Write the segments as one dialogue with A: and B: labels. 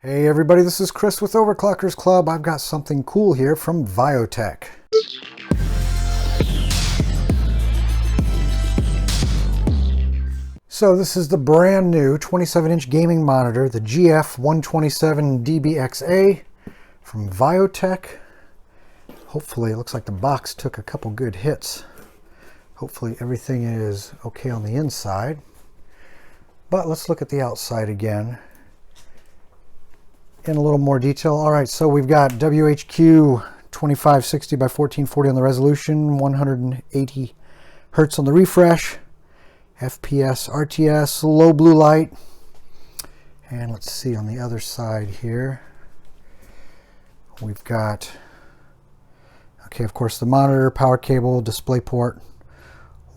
A: Hey everybody, this is Chris with Overclockers Club. I've got something cool here from Viotek. So this is the brand new 27-inch gaming monitor, the GF127DBXA from Viotek. Hopefully, it looks like the box took a couple good hits. Hopefully everything is okay on the inside. But let's look at the outside again in a little more detail. All right, so we've got WHQ 2560 by 1440 on the resolution, 180 hertz on the refresh, FPS, RTS, low blue light. And let's see on the other side here. We've got, okay, of course, the monitor, power cable, DisplayPort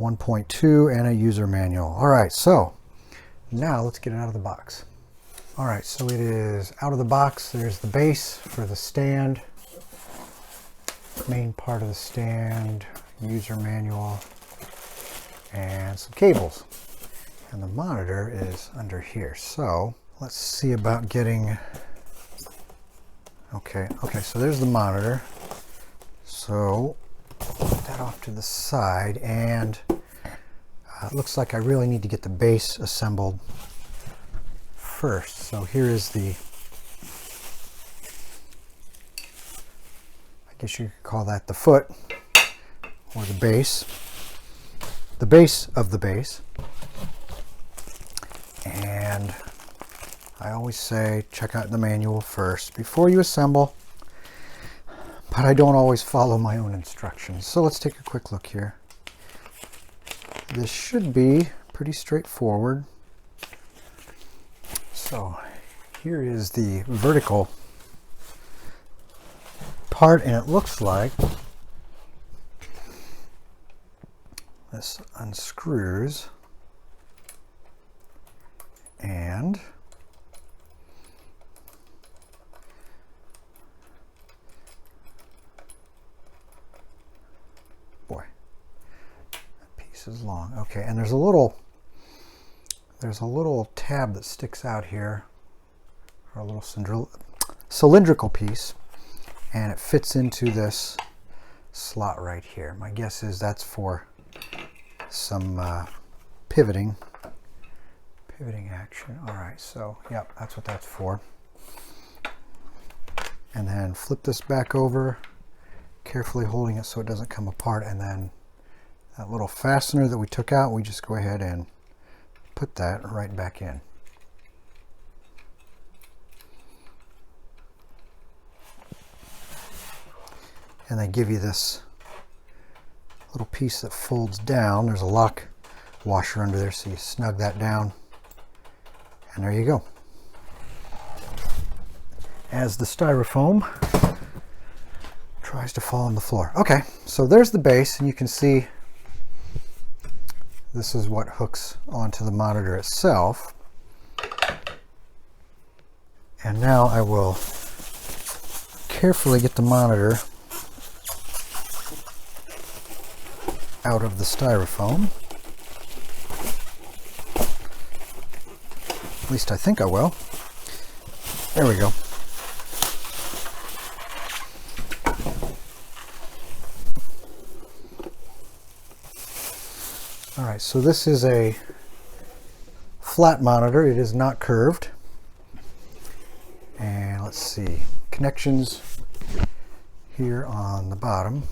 A: 1.2, and a user manual. All right, so now let's get it out of the box. All right, so it is out of the box. There's the base for the stand, main part of the stand, user manual, and some cables. And the monitor is under here. So let's see about getting, okay, so there's the monitor. So put that off to the side, and it looks like I really need to get the base assembled first. So here is the, I guess you could call that the foot, or the base of the base. And I always say check out the manual first before you assemble, but I don't always follow my own instructions. So let's take a quick look here. This should be pretty straightforward. So here is the vertical part, and it looks like this unscrews, and boy, that piece is long. Okay, and there's a little tab that sticks out here, or a little cylindrical piece, and it fits into this slot right here. My guess is that's for some pivoting action. All right, so yep, that's what that's for. And then flip this back over, carefully holding it so it doesn't come apart, and then that little fastener that we took out, we just go ahead and put that right back in. And they give you this little piece that folds down. There's a lock washer under there, so you snug that down, and there you go. As the styrofoam tries to fall on the floor. Okay, so there's the base, and you can see this is what hooks onto the monitor itself. And now I will carefully get the monitor out of the styrofoam. At least I think I will. There we go. All right, so this is a flat monitor. It is not curved. And let's see, connections here on the bottom.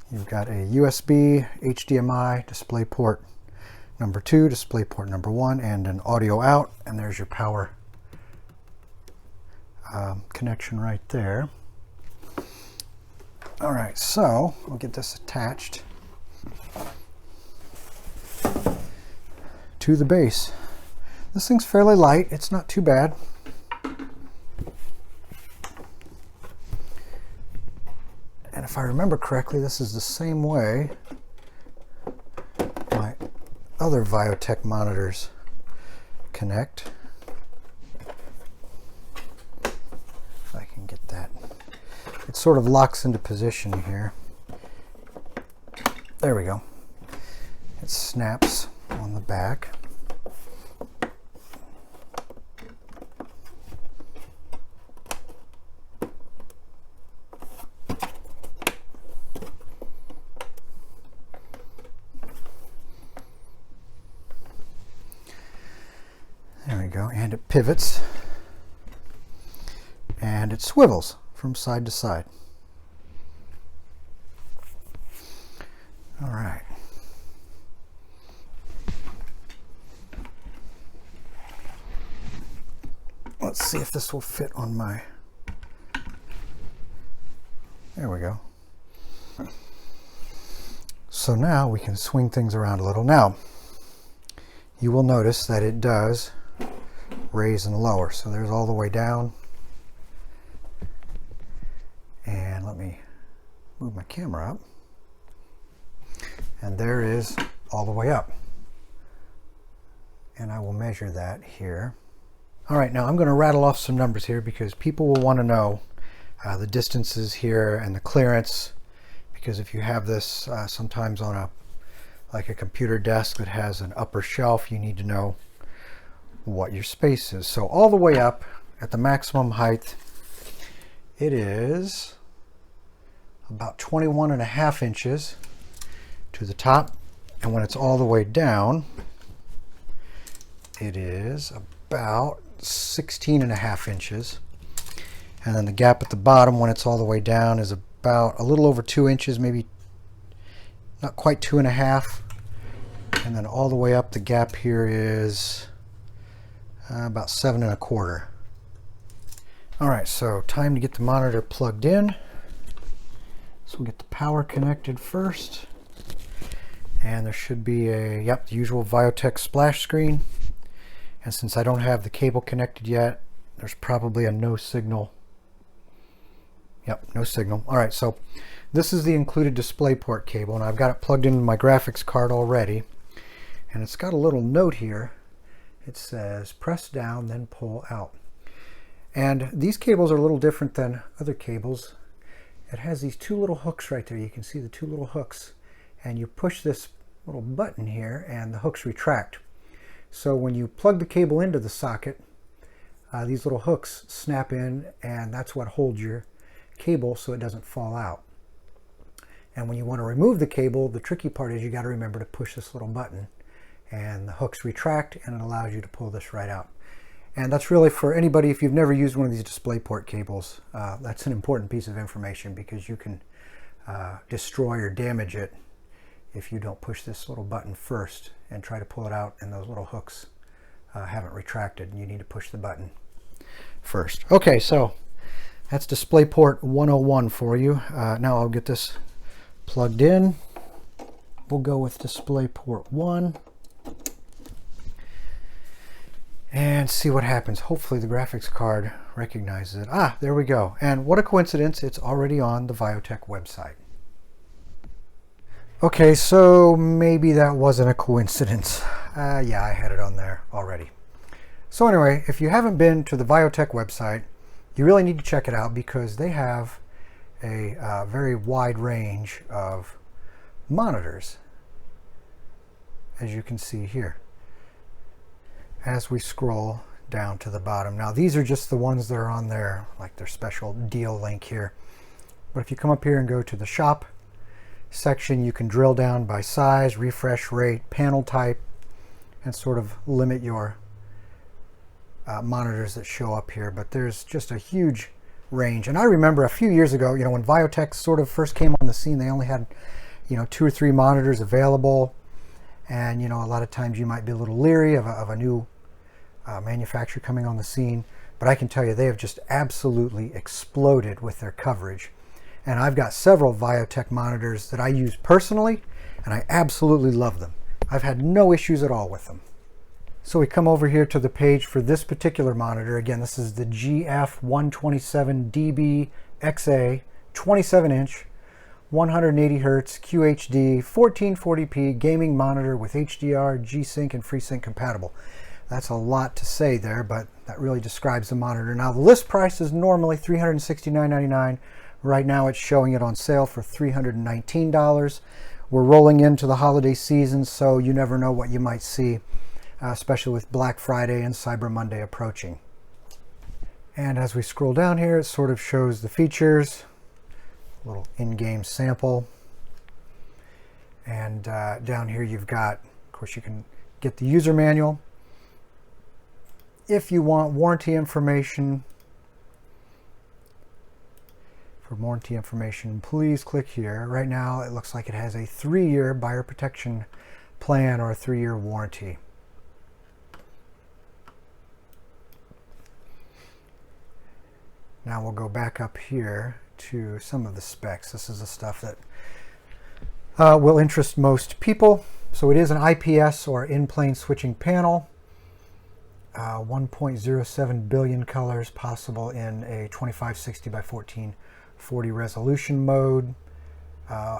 A: You've got a USB, HDMI, DisplayPort number 2, DisplayPort number 1, and an audio out. And there's your power connection right there. All right, so we'll get this attached to the base. This thing's fairly light. It's not too bad. And if I remember correctly, this is the same way my other Viotek monitors connect. If I can get that. It sort of locks into position here. There we go. It snaps on the back. pivots, and it swivels from side to side. All right. Let's see if this will fit on my... There we go. So now we can swing things around a little. Now, you will notice that it does raise and lower. So there's all the way down. And let me move my camera up. And there is all the way up. And I will measure that here. All right, now I'm going to rattle off some numbers here because people will want to know the distances here and the clearance, because if you have this sometimes on like a computer desk that has an upper shelf, you need to know what your space is. So all the way up at the maximum height, it is about 21.5 inches to the top, and when it's all the way down, it is about 16.5 inches. And then the gap at the bottom when it's all the way down is about a little over 2 inches, maybe not quite 2.5. And then all the way up, the gap here is about 7.25. All right, so time to get the monitor plugged in. So we'll get the power connected first. And there should be a, yep, the usual Viotek splash screen. And since I don't have the cable connected yet, there's probably a no signal. Yep, no signal. All right, so this is the included DisplayPort cable, and I've got it plugged into my graphics card already. And it's got a little note here. It says, press down, then pull out. And these cables are a little different than other cables. It has these two little hooks right there. You can see the two little hooks. And you push this little button here, and the hooks retract. So when you plug the cable into the socket, these little hooks snap in, and that's what holds your cable so it doesn't fall out. And when you want to remove the cable, the tricky part is you got to remember to push this little button, and the hooks retract, and it allows you to pull this right out. And that's really for anybody, if you've never used one of these DisplayPort cables, that's an important piece of information, because you can destroy or damage it if you don't push this little button first and try to pull it out and those little hooks haven't retracted, and you need to push the button first. Okay, so that's DisplayPort 101 for you. Now I'll get this plugged in. We'll go with DisplayPort 1 and see what happens. Hopefully the graphics card recognizes it. Ah, there we go. And what a coincidence, it's already on the Viotek website. Okay, so maybe that wasn't a coincidence. Yeah, I had it on there already. So anyway, if you haven't been to the Viotek website, you really need to check it out, because they have a very wide range of monitors, as you can see here, as we scroll down to the bottom. Now these are just the ones that are on their, like, their special deal link here. But if you come up here and go to the shop section, you can drill down by size, refresh rate, panel type, and sort of limit your monitors that show up here. But there's just a huge range. And I remember a few years ago, when Viotek sort of first came on the scene, they only had 2 or 3 monitors available. And a lot of times you might be a little leery of a new manufacturer coming on the scene. But I can tell you, they have just absolutely exploded with their coverage. And I've got several Viotek monitors that I use personally, and I absolutely love them. I've had no issues at all with them. So we come over here to the page for this particular monitor. Again, this is the GF127DBXA 27-inch, 180 Hertz QHD 1440p gaming monitor with HDR, G-Sync, and FreeSync Compatible. That's a lot to say there, but that really describes the monitor. Now, the list price is normally $369.99. Right now it's showing it on sale for $319. We're rolling into the holiday season, so you never know what you might see, especially with Black Friday and Cyber Monday approaching. And as we scroll down here, it sort of shows the features, a little in-game sample. And down here you've got, of course, you can get the user manual. if you want warranty information, please click here. Right now it looks like it has a 3-year buyer protection plan or a 3-year warranty. Now we'll go back up here to some of the specs. This is the stuff that will interest most people. So it is an IPS or in-plane switching panel. 1.07 billion colors possible in a 2560 by 1440 resolution mode.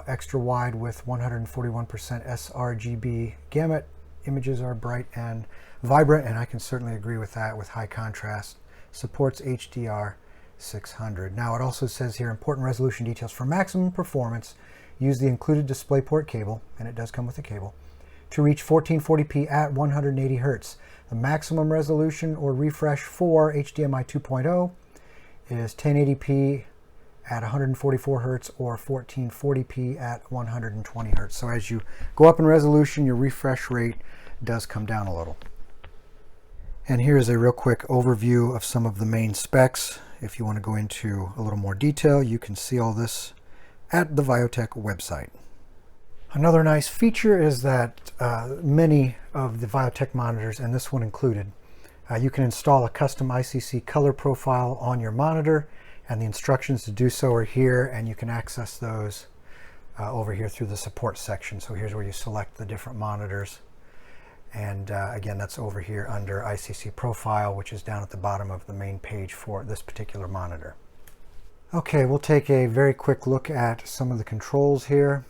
A: Extra wide with 141% sRGB gamut. Images are bright and vibrant, and I can certainly agree with that, with high contrast. Supports HDR 600. Now it also says here, important resolution details. For maximum performance, use the included DisplayPort cable, and it does come with a cable, to reach 1440p at 180 Hz. The maximum resolution or refresh for HDMI 2.0 is 1080p at 144 Hz or 1440p at 120 Hz. So as you go up in resolution, your refresh rate does come down a little. And here's a real quick overview of some of the main specs. If you want to go into a little more detail, you can see all this at the Viotek website. Another nice feature is that many of the Viotek monitors, and this one included, you can install a custom ICC color profile on your monitor, and the instructions to do so are here, and you can access those over here through the support section. So here's where you select the different monitors. And again, that's over here under ICC profile, which is down at the bottom of the main page for this particular monitor. Okay, we'll take a very quick look at some of the controls here.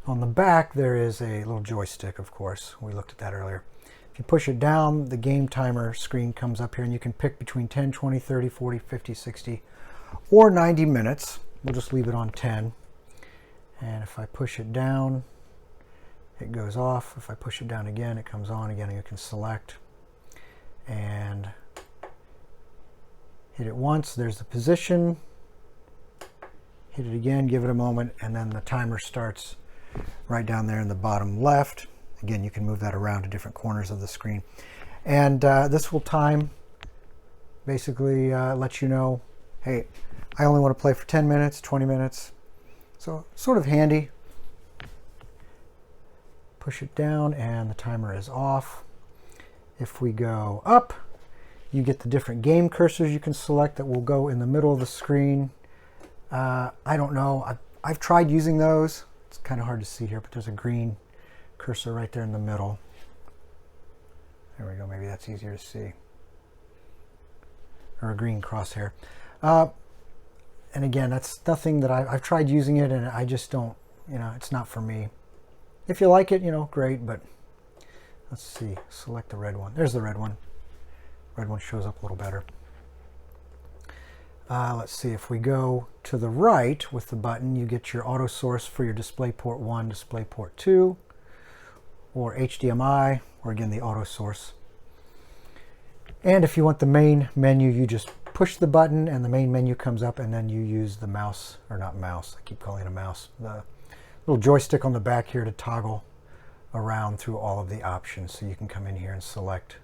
A: On the back, there is a little joystick, of course. We looked at that earlier. If you push it down, the game timer screen comes up here, and you can pick between 10, 20, 30, 40, 50, 60, or 90 minutes. We'll just leave it on 10. And if I push it down, it goes off. If I push it down again, it comes on again, and you can select and hit it once. There's the position. Hit it again, give it a moment, and then the timer starts right down there in the bottom left. Again, you can move that around to different corners of the screen. And this will time, basically let you know, hey, I only want to play for 10 minutes, 20 minutes. So sort of handy. Push it down and the timer is off. If we go up, you get the different game cursors you can select that will go in the middle of the screen. I don't know, I've tried using those. It's kind of hard to see here, but there's a green cursor right there in the middle. There we go, maybe that's easier to see. Or a green crosshair. And again, that's nothing that I've tried using it, and I just don't, it's not for me. If you like it, great, but let's see, select the red one. There's the red one. Red one shows up a little better. Let's see, if we go to the right with the button, you get your auto source for your DisplayPort 1, DisplayPort 2, or HDMI, or again, the auto source. And if you want the main menu, you just push the button and the main menu comes up, and then you use the mouse, or not mouse, I keep calling it a mouse, the little joystick on the back here to toggle around through all of the options. So you can come in here and select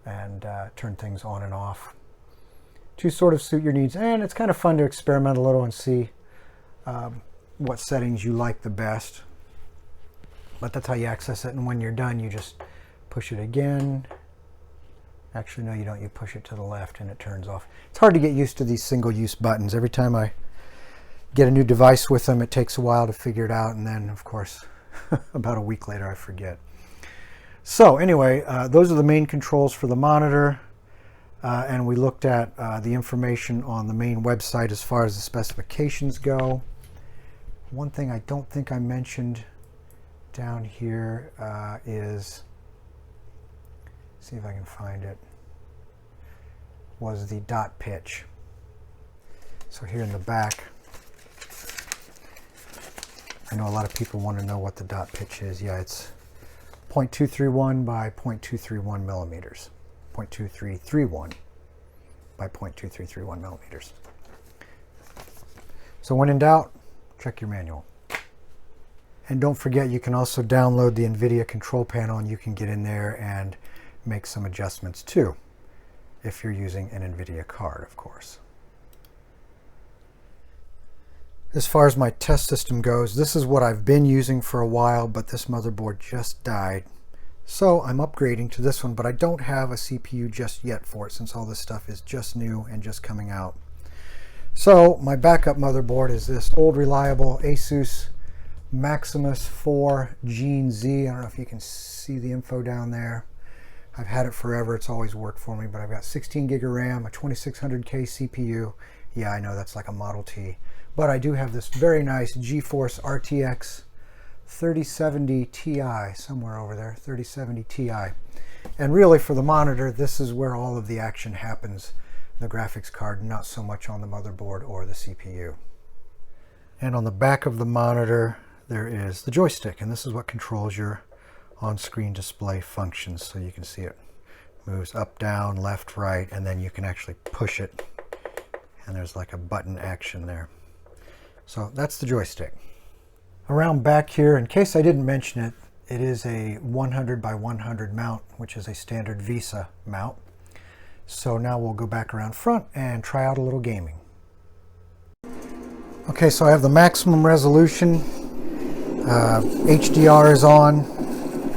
A: and turn things on and off to sort of suit your needs. And it's kind of fun to experiment a little and see what settings you like the best. But that's how you access it. And when you're done, you just push it again. Actually, no, you don't. You push it to the left and it turns off. It's hard to get used to these single-use buttons. Every time I get a new device with them, it takes a while to figure it out, and then of course about a week later I forget. So anyway, those are the main controls for the monitor, and we looked at the information on the main website as far as the specifications go. One thing I don't think I mentioned down here is, see if I can find it, was the dot pitch. So here in the back, I know a lot of people want to know what the dot pitch is. Yeah, it's 0.231 by 0.231 millimeters. 0.2331 by 0.2331 millimeters. So when in doubt, check your manual. And don't forget, you can also download the NVIDIA control panel, and you can get in there and make some adjustments too, if you're using an NVIDIA card, of course. As far as my test system goes, this is what I've been using for a while, but this motherboard just died. So I'm upgrading to this one, but I don't have a CPU just yet for it, since all this stuff is just new and just coming out. So my backup motherboard is this old reliable Asus Maximus 4 Gen Z. I don't know if you can see the info down there. I've had it forever. It's always worked for me, but I've got 16 gig of RAM, a 2600K CPU. Yeah, I know that's like a Model T. But I do have this very nice GeForce RTX 3070 Ti, somewhere over there, 3070 Ti. And really for the monitor, this is where all of the action happens. The graphics card, not so much on the motherboard or the CPU. And on the back of the monitor, there is the joystick, and this is what controls your on-screen display functions. So you can see it moves up, down, left, right, and then you can actually push it, and there's like a button action there. So that's the joystick. Around back here, in case I didn't mention it, it is a 100 by 100 mount, which is a standard VESA mount. So now we'll go back around front and try out a little gaming. Okay, so I have the maximum resolution. HDR is on,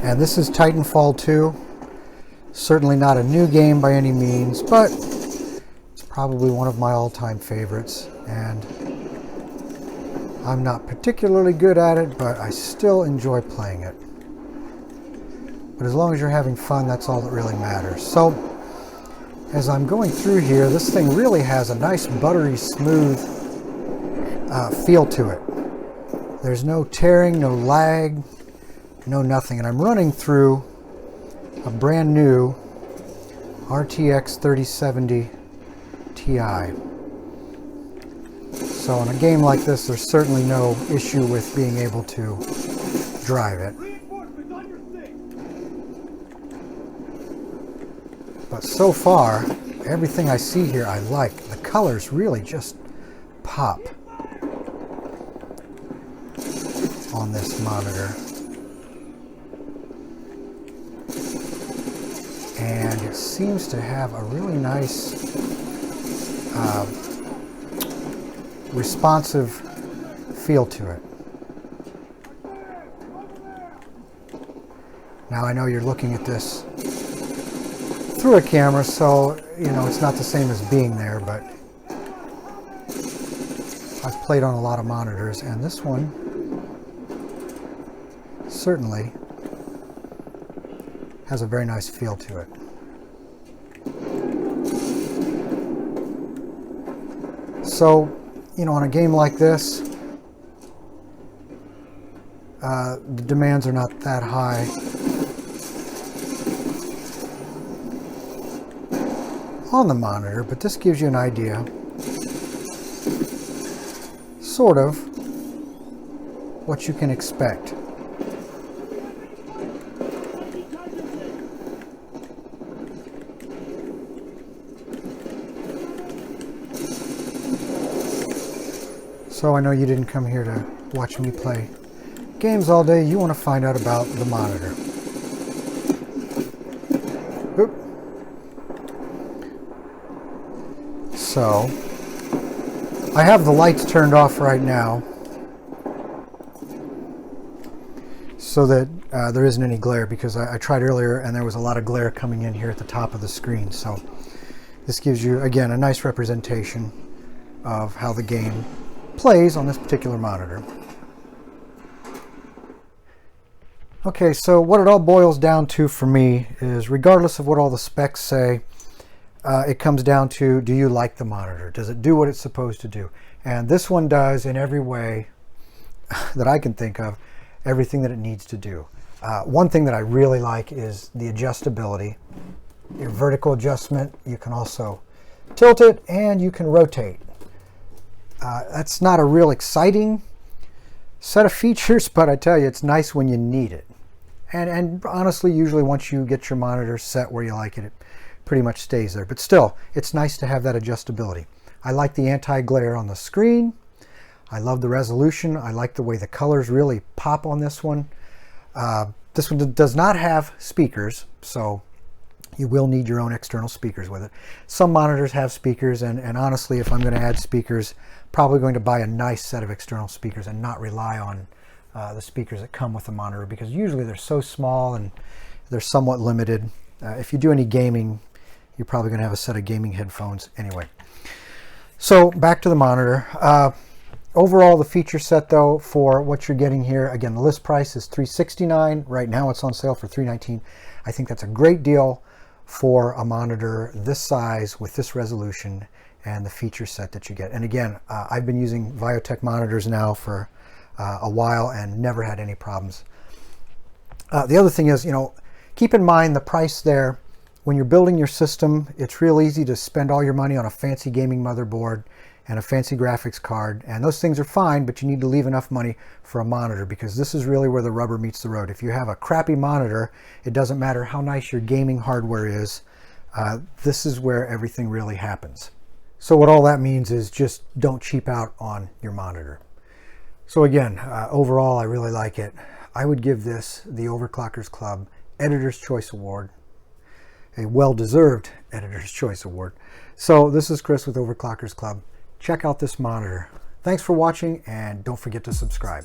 A: and this is Titanfall 2. Certainly not a new game by any means, but it's probably one of my all-time favorites. And I'm not particularly good at it, but I still enjoy playing it. But as long as you're having fun, that's all that really matters. So as I'm going through here, this thing really has a nice buttery smooth feel to it. There's no tearing, no lag, no nothing. And I'm running through a brand new RTX 3070 Ti. So in a game like this, there's certainly no issue with being able to drive it. But so far, everything I see here I like. The colors really just pop on this monitor. And it seems to have a really nice responsive feel to it. Now I know you're looking at this through a camera, so you know it's not the same as being there, but I've played on a lot of monitors, and this one certainly has a very nice feel to it. So, you know, on a game like this, the demands are not that high. On the monitor, but this gives you an idea, sort of, what you can expect. So I know you didn't come here to watch me play games all day. You want to find out about the monitor. Oop. So I have the lights turned off right now so that there isn't any glare, because I tried earlier and there was a lot of glare coming in here at the top of the screen. So this gives you, again, a nice representation of how the game plays on this particular monitor. Okay, so what it all boils down to for me is, regardless of what all the specs say, it comes down to, do you like the monitor? Does it do what it's supposed to do? And this one does, in every way that I can think of, everything that it needs to do. One thing that I really like is the adjustability. Your vertical adjustment, you can also tilt it and you can rotate. That's not a real exciting set of features, but I tell you, it's nice when you need it. And honestly, usually once you get your monitor set where you like it, it pretty much stays there. But still, it's nice to have that adjustability. I like the anti-glare on the screen. I love the resolution. I like the way the colors really pop on this one. This one does not have speakers, so You will need your own external speakers with it. Some monitors have speakers, and honestly, if I'm going to add speakers, probably going to buy a nice set of external speakers and not rely on the speakers that come with the monitor, because usually they're so small and they're somewhat limited. If you do any gaming, you're probably going to have a set of gaming headphones anyway. So back to the monitor. Overall, the feature set though, for what you're getting here, again, the list price is $369. Right now it's on sale for $319. I think that's a great deal for a monitor this size with this resolution and the feature set that you get. And again, I've been using Viotek monitors now for a while and never had any problems. The other thing is, keep in mind the price there. When you're building your system, it's real easy to spend all your money on a fancy gaming motherboard and a fancy graphics card, and those things are fine, but you need to leave enough money for a monitor, because this is really where the rubber meets the road. If you have a crappy monitor, it doesn't matter how nice your gaming hardware is, this is where everything really happens. So what all that means is just don't cheap out on your monitor. So again, overall, I really like it. I would give this the Overclockers Club Editor's Choice Award, a well-deserved Editor's Choice Award. So this is Chris with Overclockers Club. Check out this monitor. Thanks for watching, and don't forget to subscribe.